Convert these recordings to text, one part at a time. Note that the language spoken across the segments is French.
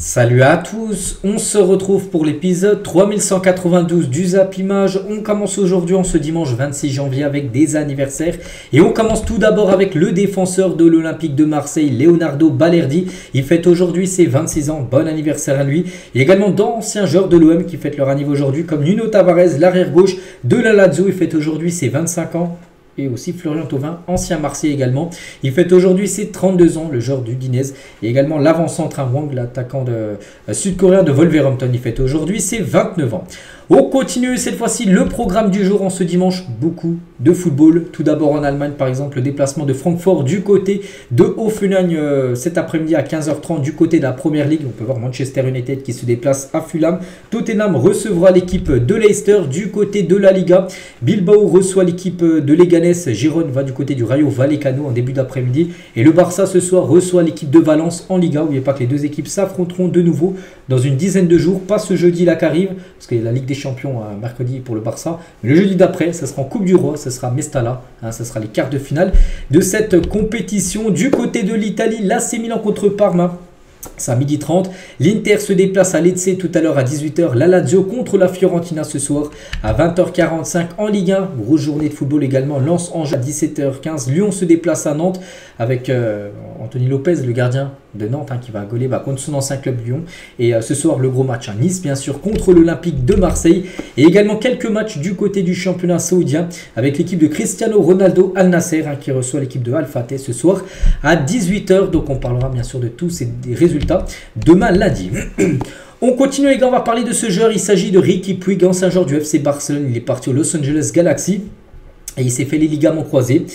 Salut à tous, on se retrouve pour l'épisode 3192 du Zap Image. On commence aujourd'hui en ce dimanche 26 janvier avec des anniversaires. Et on commence tout d'abord avec le défenseur de l'Olympique de Marseille, Leonardo Balerdi. Il fête aujourd'hui ses 26 ans, bon anniversaire à lui. Il y a également d'anciens joueurs de l'OM qui fêtent leur anniversaire aujourd'hui, comme Nuno Tavares, l'arrière gauche de la Lazio. Il fête aujourd'hui ses 25 ans. Et aussi Florian Thauvin, ancien Marseillais également. Il fête aujourd'hui ses 32 ans, le joueur du Udinese. Et également l'avant-centre Wang, l'attaquant sud-coréen de Wolverhampton. Il fête aujourd'hui ses 29 ans. On continue cette fois-ci le programme du jour en ce dimanche. Beaucoup de football. Tout d'abord en Allemagne, par exemple, le déplacement de Francfort du côté de Hoffenheim cet après-midi à 15h30 du côté de la Première Ligue. On peut voir Manchester United qui se déplace à Fulham. Tottenham recevra l'équipe de Leicester du côté de la Liga. Bilbao reçoit l'équipe de Leganés. Girone va du côté du Rayo Vallecano en début d'après-midi. Et le Barça ce soir reçoit l'équipe de Valence en Liga. N'oubliez pas que les deux équipes s'affronteront de nouveau dans une dizaine de jours. Pas ce jeudi là qu'arrive, parce qu'il y a la Ligue des Champions mercredi pour le Barça. Mais le jeudi d'après, ça sera en Coupe du Roi, ça sera Mestalla. Ça sera les quarts de finale de cette compétition. Du côté de l'Italie, l'AC Milan contre Parma. C'est à 12h30. L'Inter se déplace à Lecce tout à l'heure à 18h. La Lazio contre la Fiorentina ce soir à 20h45 en Ligue 1. Grosse journée de football également. Lens-Angers à 17h15. Lyon se déplace à Nantes avec Anthony Lopez, le gardien de Nantes, qui va gauler contre son ancien club Lyon. Et ce soir, le gros match à Nice, bien sûr, contre l'Olympique de Marseille. Et également quelques matchs du côté du championnat saoudien avec l'équipe de Cristiano Ronaldo Al Nasser qui reçoit l'équipe de Al Fateh ce soir à 18h. Donc on parlera bien sûr de tous ces résultats demain lundi. On continue les gars, on va parler de ce joueur. Il s'agit de Riqui Puig, ancien joueur du FC Barcelone. Il est parti au Los Angeles Galaxy. Et il s'est fait les ligaments croisés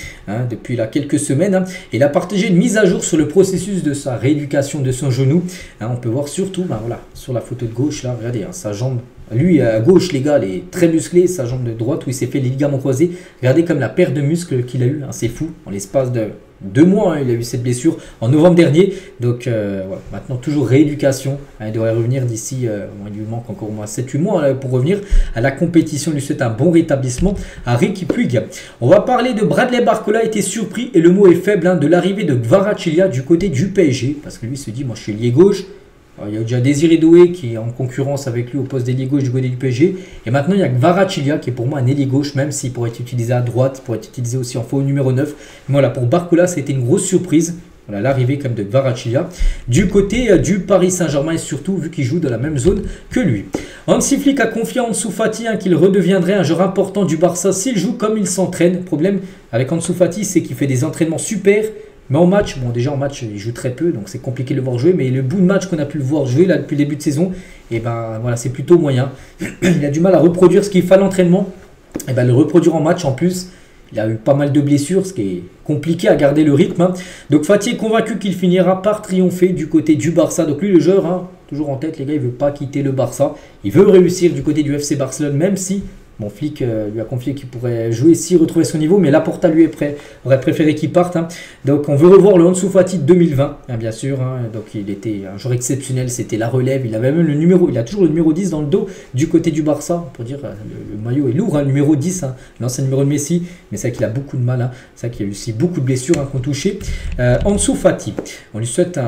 depuis là, quelques semaines. Il a partagé une mise à jour sur le processus de sa rééducation de son genou. On peut voir surtout voilà, sur la photo de gauche, là, regardez, sa jambe. Lui, à gauche, les gars, il est très musclé. Sa jambe de droite, où il s'est fait les ligaments croisés. Regardez comme la perte de muscles qu'il a eu. C'est fou. En l'espace de 2 mois, il a eu cette blessure en novembre dernier. Donc, voilà. Maintenant, toujours rééducation. Il devrait revenir d'ici, il lui manque encore au moins 7-8 mois pour revenir à la compétition. Il lui souhaite un bon rétablissement à Riqui Puig. On va parler de Bradley Barcola. Été surpris, et le mot est faible, de l'arrivée de Kvaratskhelia du côté du PSG. Parce que lui se dit, moi, je suis lié gauche. Alors, il y a déjà Désiré Doué qui est en concurrence avec lui au poste d'ailier gauche du côté du PSG. Et maintenant, il y a Kvaratskhelia qui est pour moi un ailier gauche, même s'il pourrait être utilisé à droite, pourrait être utilisé aussi en faux numéro 9. Mais voilà, pour Barcola, ça a été une grosse surprise. Voilà, l'arrivée comme de Kvaratskhelia du côté du Paris Saint-Germain et surtout vu qu'il joue dans la même zone que lui. Hansi Flick a confié à Ansu Fati qu'il redeviendrait un joueur important du Barça s'il joue comme il s'entraîne. Le problème avec Ansu Fati, c'est qu'il fait des entraînements super. Mais en match, bon déjà en match il joue très peu, donc c'est compliqué de le voir jouer. Mais le bout de match qu'on a pu le voir jouer là depuis le début de saison, et ben voilà, c'est plutôt moyen. Il a du mal à reproduire ce qu'il fait à l'entraînement. Et ben le reproduire en match en plus, il a eu pas mal de blessures, ce qui est compliqué à garder le rythme. Donc Fati est convaincu qu'il finira par triompher du côté du Barça. Donc lui le joueur, toujours en tête les gars, il veut pas quitter le Barça. Il veut réussir du côté du FC Barcelone, même si bon, Flick lui a confié qu'il pourrait jouer s'il retrouvait son niveau, mais Laporta lui aurait préféré qu'il parte. Donc on veut revoir le Ansu Fati de 2020, bien sûr. Donc il était un joueur exceptionnel, c'était la relève. Il avait même le numéro, il a toujours le numéro 10 dans le dos du côté du Barça. Pour dire, le maillot est lourd, le numéro 10, l'ancien numéro de Messi, mais c'est vrai qu'il a beaucoup de mal. C'est vrai qu'il y a eu aussi beaucoup de blessures qu'on touché. Ansu Fati, on lui souhaite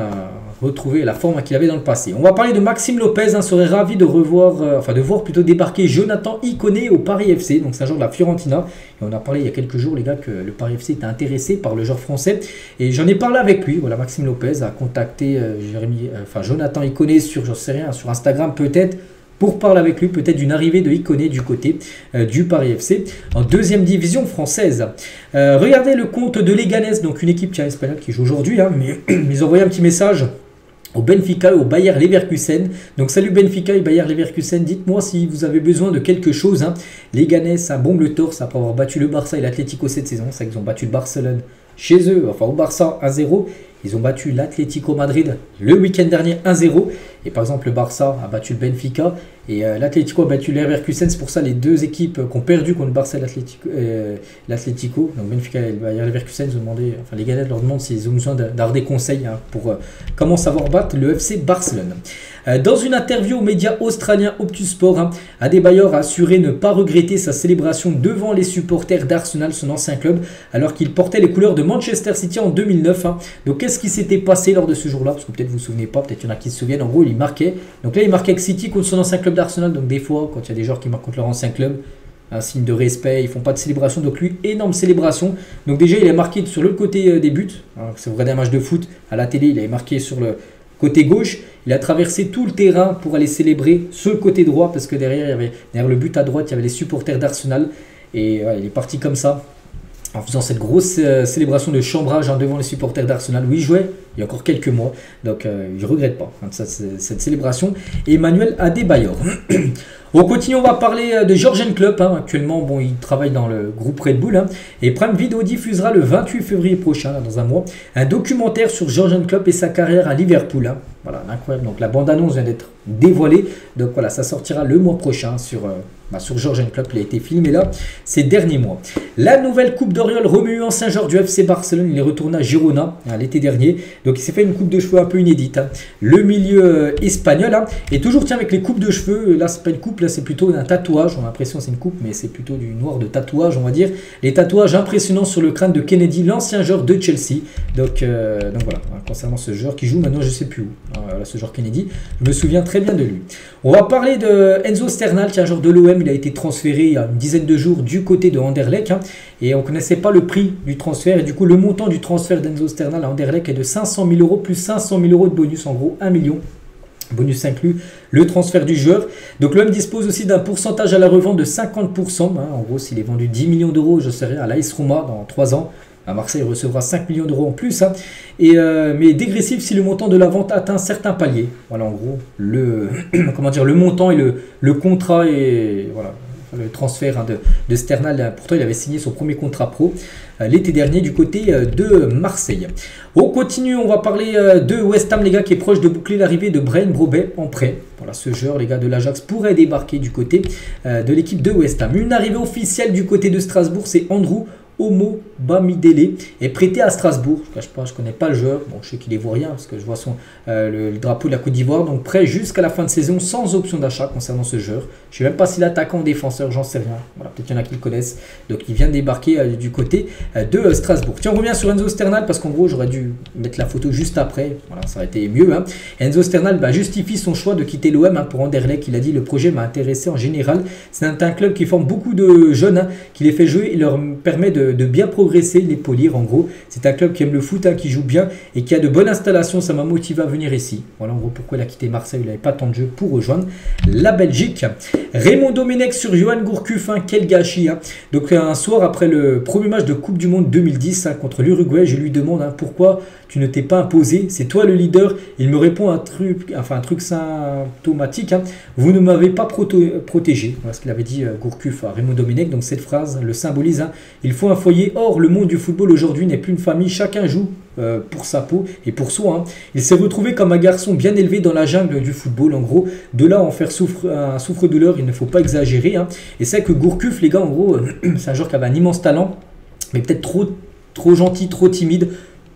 retrouver la forme qu'il avait dans le passé. On va parler de Maxime Lopez, serait ravi de voir plutôt débarquer Jonathan Ikoné au Paris FC, donc c'est un joueur de la Fiorentina. Et on a parlé il y a quelques jours les gars que le Paris FC était intéressé par le joueur français. Et j'en ai parlé avec lui. Voilà, Maxime Lopez a contacté Jonathan Ikoné sur, j'en sais rien, sur Instagram peut-être, pour parler avec lui peut-être d'une arrivée de Ikoné du côté du Paris FC en deuxième division française. Regardez le compte de Leganés, donc une équipe espagnole qui joue aujourd'hui, mais ils ont envoyé un petit message au Benfica et au Bayer Leverkusen. Donc salut Benfica et Bayer Leverkusen, dites-moi si vous avez besoin de quelque chose. Leganés bombe le torse après avoir battu le Barça et l'Atlético cette saison. C'est qu'ils ont battu le Barcelone chez eux, au Barça 1-0. Ils ont battu l'Atlético Madrid le week-end dernier 1-0. Et par exemple, le Barça a battu le Benfica et l'Atlético a battu le Leverkusen. C'est pour ça les deux équipes qui ont perdu contre le Barça et l'Atlético. Donc Benfica et le Leverkusen, ils ont demandé, les Leganés leur demandent s'ils ont besoin d'avoir des conseils pour comment savoir battre le FC Barcelone. Dans une interview aux médias australiens Optusport, hein, Adebayor a assuré ne pas regretter sa célébration devant les supporters d'Arsenal, son ancien club, alors qu'il portait les couleurs de Manchester City en 2009. Hein. Donc qu'est-ce qui s'était passé lors de ce jour-là? Parce que peut-être vous vous souvenez pas, peut-être il y en a qui se souviennent. En gros, il marquait. Donc là, il marquait avec City contre son ancien club d'Arsenal. Donc des fois, quand il y a des joueurs qui marquent contre leur ancien club, un signe de respect, ils font pas de célébration, donc lui, énorme célébration. Donc déjà, il est marqué sur le côté des buts. Alors, si vous regardez un match de foot à la télé, il est marqué sur le côté gauche. Il a traversé tout le terrain pour aller célébrer ce côté droit, parce que derrière le but à droite, il y avait les supporters d'Arsenal. Et il est parti comme ça, en faisant cette grosse célébration de chambrage, hein, devant les supporters d'Arsenal, où il jouait il y a encore quelques mois. Donc je ne regrette pas, hein, cette célébration. Emmanuel Adebayor. On continue, on va parler de Jürgen Klopp. Hein. Actuellement, bon, il travaille dans le groupe Red Bull. Hein, et Prime Video diffusera le 28 février prochain, là, dans un mois, un documentaire sur Jürgen Klopp et sa carrière à Liverpool. Hein. Voilà, incroyable. Donc la bande-annonce vient d'être dévoilée. Donc voilà, ça sortira le mois prochain sur Jürgen Klopp. Il a été filmé là ces derniers mois. La nouvelle Coupe d'Oriol, Romu, ancien joueur du FC Barcelone, il est retourné à Girona, hein, l'été dernier. Donc il s'est fait une coupe de cheveux un peu inédite. Hein. Le milieu espagnol, hein, et toujours tiens avec les coupes de cheveux. Là, c'est pas une coupe, là c'est plutôt un tatouage. On a l'impression que c'est une coupe, mais c'est plutôt du noir de tatouage, on va dire. Les tatouages impressionnants sur le crâne de Kennedy, l'ancien joueur de Chelsea. Donc voilà, concernant ce joueur qui joue maintenant, je sais plus où. Voilà, ce joueur Kennedy, je me souviens très bien de lui. On va parler de Enzo Sternal, qui est un joueur de l'OM. Il a été transféré il y a une dizaine de jours du côté de Anderlecht, hein, et on ne connaissait pas le prix du transfert. Et du coup, le montant du transfert d'Enzo Sternal à Anderlecht est de 500 000 euros plus 500 000 euros de bonus, en gros 1 million. Bonus inclus le transfert du joueur. Donc l'OM dispose aussi d'un pourcentage à la revente de 50%. Hein, en gros, s'il est vendu 10 millions d'euros, je sais rien, à l'AS Roma dans 3 ans. À Marseille, il recevra 5 millions d'euros en plus. Hein, mais dégressif si le montant de la vente atteint certains paliers. Voilà, en gros, le montant et le contrat et voilà, le transfert, hein, de Sternal. Pourtant, il avait signé son premier contrat pro l'été dernier du côté de Marseille. On continue, on va parler de West Ham, les gars, qui est proche de boucler l'arrivée de Bryan Brobey en prêt. Voilà, ce joueur, les gars, de l'Ajax pourrait débarquer du côté de l'équipe de West Ham. Une arrivée officielle du côté de Strasbourg, c'est Andrew Homo Bamidele est prêté à Strasbourg. Je ne cache pas, je ne connais pas le joueur. Bon, je sais qu'il est ivoirien parce que je vois le drapeau de la Côte d'Ivoire. Donc prêt jusqu'à la fin de saison sans option d'achat concernant ce joueur. Je ne sais même pas s'il est attaquant ou défenseur, j'en sais rien. Voilà, peut-être qu'il y en a qui le connaissent. Donc il vient de débarquer du côté de Strasbourg. Tiens, on revient sur Enzo Sternal parce qu'en gros, j'aurais dû mettre la photo juste après. Voilà, ça aurait été mieux. Hein. Enzo Sternal justifie son choix de quitter l'OM, hein, pour Anderlecht. Il a dit: le projet m'a intéressé en général. C'est un club qui forme beaucoup de jeunes, hein, qui les fait jouer et leur permet de bien progresser, les polir. En gros, c'est un club qui aime le foot, hein, qui joue bien et qui a de bonnes installations. Ça m'a motivé à venir ici. Voilà en gros pourquoi il a quitté Marseille. Il n'avait pas tant de jeu pour rejoindre la Belgique. Raymond Domenech sur Yoann Gourcuff, hein, quel gâchis. Hein. Donc un soir après le premier match de Coupe du Monde 2010, hein, contre l'Uruguay, je lui demande, hein, pourquoi tu ne t'es pas imposé, c'est toi le leader. Il me répond un truc symptomatique, hein, vous ne m'avez pas protégé. Voilà ce qu'il avait dit Gourcuff à Raymond Domenech. Donc cette phrase le symbolise, hein. Il faut un foyer. Or, le monde du football aujourd'hui n'est plus une famille. Chacun joue pour sa peau et pour soi. Hein. Il s'est retrouvé comme un garçon bien élevé dans la jungle du football. En gros, de là à en faire un souffre-douleur, il ne faut pas exagérer. Hein. Et c'est que Gourcuff, les gars, en gros, c'est un joueur qui avait un immense talent, mais peut-être trop gentil, trop timide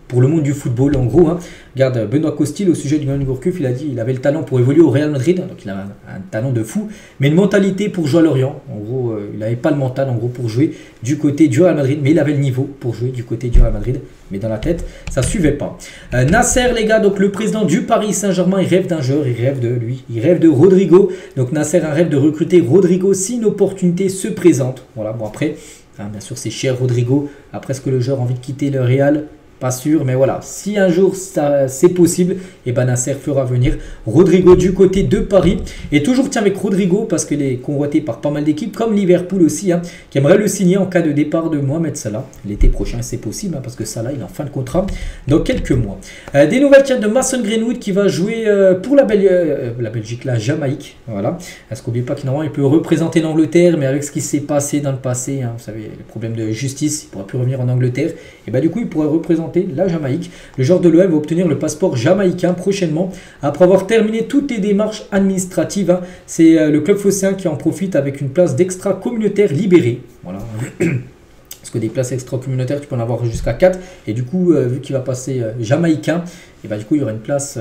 pour le monde du football. En gros, hein. Regarde, Benoît Costil, au sujet du Yoann Gourcuff, il a dit qu'il avait le talent pour évoluer au Real Madrid, donc il a un talent de fou, mais une mentalité pour jouer à Lorient. En gros, il n'avait pas le mental, en gros, pour jouer du côté du Real Madrid, mais il avait le niveau pour jouer du côté du Real Madrid, mais dans la tête, ça ne suivait pas. Nasser, les gars, donc le président du Paris Saint-Germain, il rêve d'un joueur, il rêve de lui, il rêve de Rodrigo. Donc Nasser a un rêve de recruter Rodrigo si une opportunité se présente. Voilà, bon après, hein, bien sûr, c'est cher Rodrigo. Après, est-ce que le joueur a envie de quitter le Real ? Pas sûr, mais voilà, si un jour c'est possible, et ben Nasser fera venir Rodrigo du côté de Paris. Et toujours tiens avec Rodrigo, parce qu'il est convoité par pas mal d'équipes, comme Liverpool aussi, hein, qui aimerait le signer en cas de départ de Mohamed Salah. L'été prochain, c'est possible, hein, parce que Salah, il est en fin de contrat dans quelques mois. Des nouvelles tiens, de Mason Greenwood qui va jouer pour la Belgique, la Jamaïque. Voilà. Est-ce qu'on n'oublie pas qu'il peut représenter l'Angleterre, mais avec ce qui s'est passé dans le passé, hein, vous savez, les problèmes de justice, il ne pourra plus revenir en Angleterre. Et ben du coup, il pourrait représenter la Jamaïque. Le joueur de l'OM va obtenir le passeport jamaïcain prochainement après avoir terminé toutes les démarches administratives. Hein. C'est le club phocéen qui en profite avec une place d'extra communautaire libérée. Voilà. Parce puisque des places extra-communautaires, tu peux en avoir jusqu'à 4. Et du coup, vu qu'il va passer jamaïcain, et bah, du coup, il y aura une place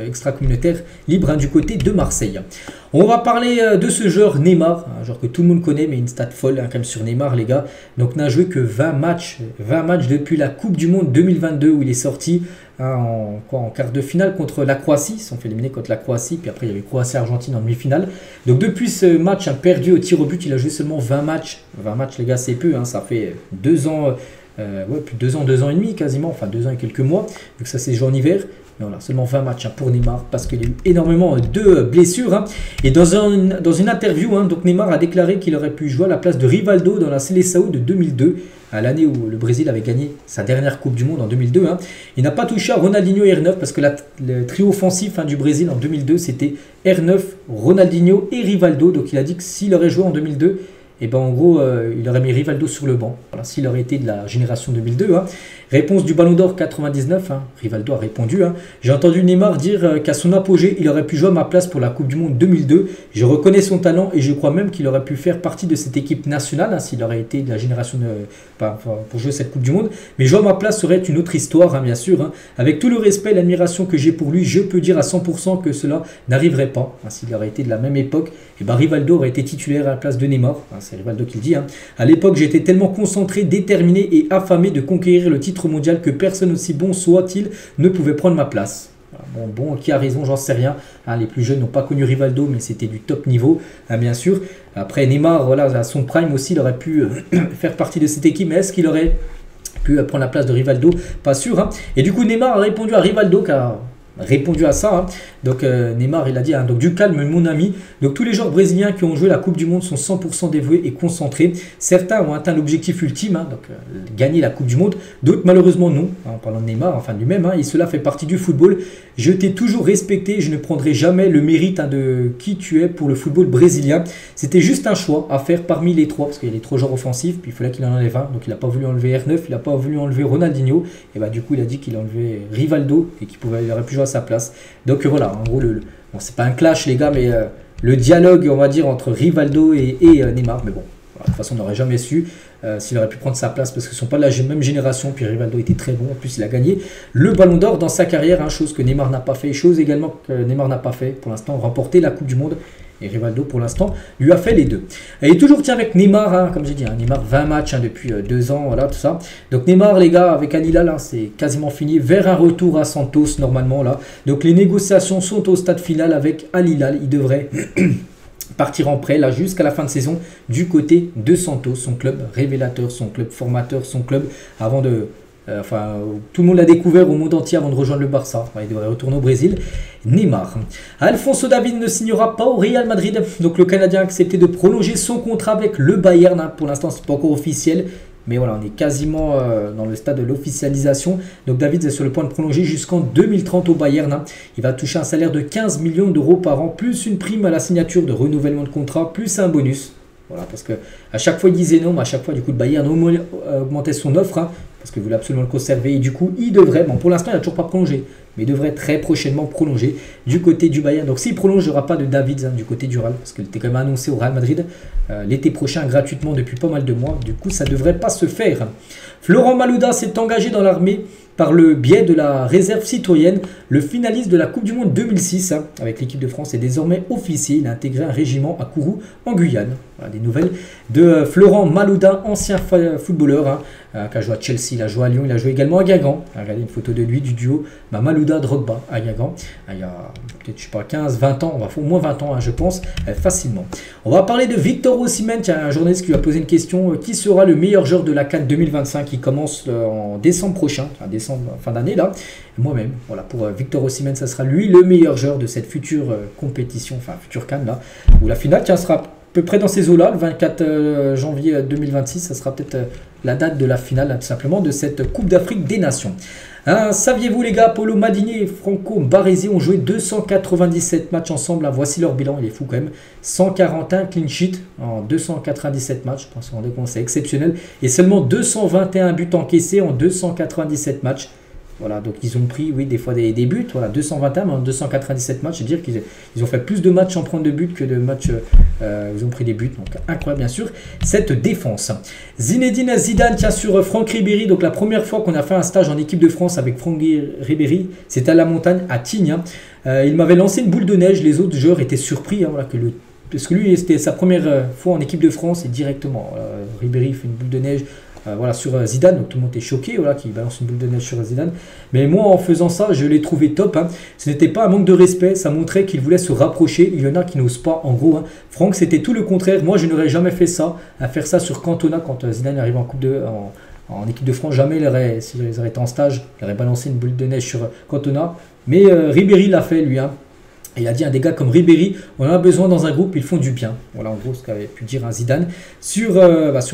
extra-communautaire libre du côté de Marseille. On va parler de ce joueur Neymar, un joueur que tout le monde connaît, mais une stat folle quand même sur Neymar, les gars. Donc, n'a joué que 20 matchs depuis la Coupe du Monde 2022 où il est sorti en quart de finale contre la Croatie. Ils se sont fait éliminer contre la Croatie, puis après il y avait Croatie-Argentine en demi-finale. Donc depuis ce match perdu au tir au but, il a joué seulement 20 matchs. 20 matchs, les gars, c'est peu, ça fait 2 ans, plus de 2 ans et demi quasiment, enfin 2 ans et quelques mois, vu que ça s'est joué en hiver. Mais voilà, seulement 20 matchs pour Neymar parce qu'il y a eu énormément de blessures. Et dans une interview, donc Neymar a déclaré qu'il aurait pu jouer à la place de Rivaldo dans la Seleção de 2002, à l'année où le Brésil avait gagné sa dernière Coupe du Monde en 2002. Il n'a pas touché à Ronaldinho et R9 parce que le trio offensif du Brésil en 2002, c'était R9, Ronaldinho et Rivaldo. Donc il a dit que s'il aurait joué en 2002, et ben en gros, il aurait mis Rivaldo sur le banc. Voilà, s'il aurait été de la génération 2002. Réponse du Ballon d'Or 99. Rivaldo a répondu. J'ai entendu Neymar dire qu'à son apogée, il aurait pu jouer à ma place pour la Coupe du Monde 2002. Je reconnais son talent et je crois même qu'il aurait pu faire partie de cette équipe nationale s'il aurait été de la génération pour jouer cette Coupe du Monde. Mais jouer à ma place serait une autre histoire, bien sûr. Avec tout le respect et l'admiration que j'ai pour lui, je peux dire à 100% que cela n'arriverait pas. S'il aurait été de la même époque, et ben Rivaldo aurait été titulaire à la place de Neymar. C'est Rivaldo qui le dit. À l'époque, j'étais tellement concentré, déterminé et affamé de conquérir le titre mondial que personne aussi bon soit-il ne pouvait prendre ma place. Bon, qui a raison, j'en sais rien. Les plus jeunes n'ont pas connu Rivaldo, mais c'était du top niveau, bien sûr. Après, Neymar, voilà, à son prime aussi, il aurait pu faire partie de cette équipe. Mais est-ce qu'il aurait pu prendre la place de Rivaldo? Pas sûr. Et du coup, Neymar a répondu à Rivaldo, car répondu à ça. Donc Neymar, il a dit donc du calme mon ami. Donc tous les joueurs brésiliens qui ont joué la Coupe du Monde sont 100% dévoués et concentrés. Certains ont atteint l'objectif ultime, donc gagner la Coupe du Monde. D'autres malheureusement non. En parlant de Neymar, enfin lui-même, et cela fait partie du football. Je t'ai toujours respecté, je ne prendrai jamais le mérite de qui tu es pour le football brésilien. C'était juste un choix à faire parmi les trois, parce qu'il y a les trois joueurs offensifs, puis il fallait qu'il en enlève un. Donc il n'a pas voulu enlever R9, il n'a pas voulu enlever Ronaldinho. Et bah du coup il a dit qu'il enlevait Rivaldo et il aurait pu jouer à sa place. Donc voilà, en gros, bon, c'est pas un clash les gars, mais le dialogue, on va dire, entre Rivaldo et Neymar. Mais bon, voilà, de toute façon, on n'aurait jamais su s'il aurait pu prendre sa place parce qu'ils ne sont pas de la même génération. Puis Rivaldo était très bon. En plus, il a gagné le Ballon d'Or dans sa carrière, chose que Neymar n'a pas fait. Chose également que Neymar n'a pas fait pour l'instant, remporter la Coupe du Monde. Et Rivaldo, pour l'instant, lui a fait les deux. Et il toujours tient avec Neymar, comme j'ai dit, Neymar 20 matchs depuis 2 ans, voilà, tout ça. Donc Neymar, les gars, avec Al Hilal, c'est quasiment fini. Vers un retour à Santos, normalement, là. Donc les négociations sont au stade final avec Al Hilal. Il devrait partir en prêt, là, jusqu'à la fin de saison, du côté de Santos, son club révélateur, son club formateur, son club, avant de... tout le monde l'a découvert au monde entier avant de rejoindre le Barça. Il devrait retourner au Brésil. Neymar. Alphonso Davies ne signera pas au Real Madrid. Donc le Canadien a accepté de prolonger son contrat avec le Bayern. Pour l'instant, ce n'est pas encore officiel. Mais voilà, on est quasiment dans le stade de l'officialisation. Donc Davies est sur le point de prolonger jusqu'en 2030 au Bayern. Il va toucher un salaire de 15 millions d'euros par an, plus une prime à la signature de renouvellement de contrat, plus un bonus. Voilà, parce que à chaque fois il disait non, mais à chaque fois du coup le Bayern augmentait son offre, parce qu'il voulait absolument le conserver, et du coup il devrait, bon pour l'instant il n'a toujours pas prolongé, mais il devrait très prochainement prolonger du côté du Bayern. Donc s'il prolonge, il n'y aura pas de Davies du côté du Real, parce qu'il était quand même annoncé au Real Madrid l'été prochain gratuitement depuis pas mal de mois, du coup ça ne devrait pas se faire. Florent Malouda s'est engagé dans l'armée par le biais de la réserve citoyenne. Le finaliste de la Coupe du Monde 2006 avec l'équipe de France est désormais officier. Il a intégré un régiment à Kourou en Guyane. Voilà, des nouvelles de Florent Malouda, ancien footballeur qui a joué à Chelsea, il a joué à Lyon, il a joué également à Guingamp. Regardez une photo de lui, du duo Malouda-Drogba à Guingamp. Il y a peut-être, je sais pas, 15, 20 ans, au moins 20 ans, je pense, facilement. On va parler de Victor Osimhen. Il y a un journaliste qui lui a posé une question. Qui sera le meilleur joueur de la CAN 2025 qui commence en décembre prochain, fin d'année là. Moi-même, voilà, pour Victor Osimhen, ça sera lui le meilleur joueur de cette future compétition, enfin future CAN là, où la finale sera à peu près dans ces eaux-là, le 24 janvier 2026, ça sera peut-être la date de la finale, tout simplement, de cette Coupe d'Afrique des Nations. Saviez-vous les gars, Paulo Maldini et Franco Baresi ont joué 297 matchs ensemble. Voici leur bilan, il est fou quand même. 141 clean sheets en 297 matchs, je pense qu'on compte, c'est exceptionnel. Et seulement 221 buts encaissés en 297 matchs. Voilà, donc ils ont pris, oui, des fois des buts, voilà, 221, mais en 297 matchs, c'est-à-dire qu'ils ont fait plus de matchs en prendre de buts que de matchs Ils ont pris des buts, donc incroyable bien sûr cette défense. Zinedine Zidane tient sur Franck Ribéry. Donc la première fois qu'on a fait un stage en équipe de France avec Franck Ribéry, c'était à la montagne à Tignes. Il m'avait lancé une boule de neige. Les autres joueurs étaient surpris voilà, parce que lui c'était sa première fois en équipe de France et directement Ribéry fait une boule de neige. Voilà, sur Zidane, donc tout le monde est choqué, voilà, qu'il balance une boule de neige sur Zidane. Mais moi, en faisant ça, je l'ai trouvé top. Hein. Ce n'était pas un manque de respect, ça montrait qu'il voulait se rapprocher. Il y en a qui n'osent pas, en gros. Hein. Franck, c'était tout le contraire. Moi, je n'aurais jamais fait ça, à faire ça sur Cantona quand Zidane arrive en équipe de France. Jamais, s'ils auraient été en stage, il aurait balancé une boule de neige sur Cantona. Mais Ribéry l'a fait, lui. Hein. Et il a dit à des gars comme Ribéry, on en a besoin dans un groupe, ils font du bien. Voilà en gros ce qu'avait pu dire un Zidane sur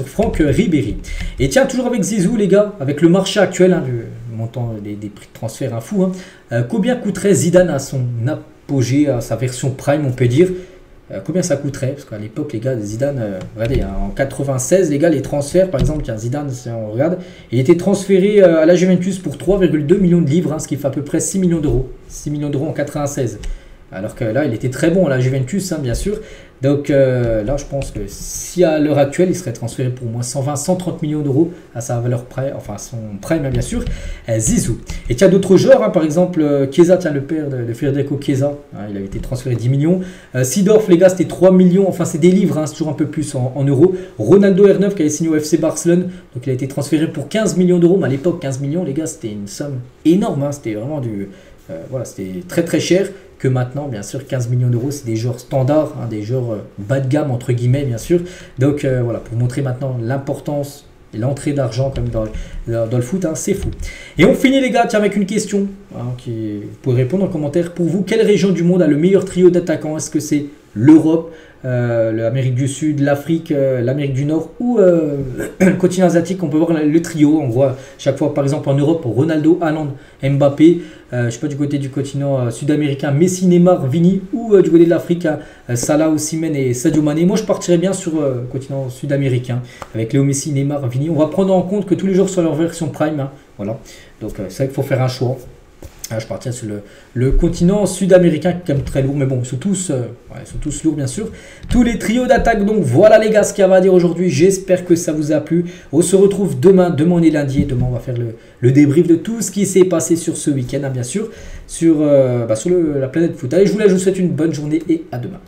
Franck Ribéry. Et tiens, toujours avec Zizou les gars, avec le marché actuel, hein, le montant des prix de transfert un fou. Hein, combien coûterait Zidane à son apogée, à sa version prime on peut dire combien ça coûterait? Parce qu'à l'époque, les gars, Zidane, regardez, hein, en 96, les gars, les transferts, par exemple, tiens, Zidane, si on regarde, il était transféré à la Juventus pour 3,2 millions de livres, hein, ce qui fait à peu près 6 millions d'euros. 6 millions d'euros en 96. Alors que là, il était très bon à la Juventus, hein, bien sûr. Donc là, je pense que si à l'heure actuelle, il serait transféré pour au moins 120-130 millions d'euros à sa valeur prime, enfin à son prime, hein, bien sûr, Zizou. Et il y a d'autres joueurs, hein, par exemple, Chiesa, tiens, le père de Federico Chiesa, hein, il avait été transféré 10 millions. Seedorf, les gars, c'était 3 millions, enfin c'est des livres, hein, c'est toujours un peu plus en euros. Ronaldo R9 qui avait signé au FC Barcelone, donc il a été transféré pour 15 millions d'euros, mais à l'époque, 15 millions, les gars, c'était une somme énorme, hein, c'était vraiment voilà, c'était très très cher. Que maintenant, bien sûr, 15 millions d'euros, c'est des joueurs standards, hein, des joueurs bas de gamme, entre guillemets, bien sûr. Donc voilà, pour montrer maintenant l'importance et l'entrée d'argent comme dans le foot, hein, c'est fou. Et on finit, les gars, tiens, avec une question, hein, vous pouvez répondre en commentaire. Pour vous, quelle région du monde a le meilleur trio d'attaquants? Est-ce que c'est l'Europe, l'Amérique du Sud, l'Afrique, l'Amérique du Nord ou le continent asiatique? On peut voir le trio. On voit chaque fois, par exemple, en Europe, Ronaldo, Haaland, Mbappé. Je ne sais pas du côté du continent sud-américain, Messi, Neymar, Vini, ou du côté de l'Afrique, Salah, Osimhen et Sadio Mané. Moi, je partirais bien sur le continent sud-américain avec Léo Messi, Neymar, Vini. On va prendre en compte que tous les joueurs sont leur version prime. Hein, voilà. Donc, c'est vrai qu'il faut faire un choix. Je partirais sur le continent sud-américain qui est quand même très lourd, mais bon, ils sont tous lourds bien sûr. Tous les trios d'attaque, donc voilà les gars ce qu'il y avait à dire aujourd'hui. J'espère que ça vous a plu. On se retrouve demain. Demain on est lundi et demain on va faire le débrief de tout ce qui s'est passé sur ce week-end, hein, bien sûr, sur la planète foot. Allez, je vous souhaite une bonne journée et à demain.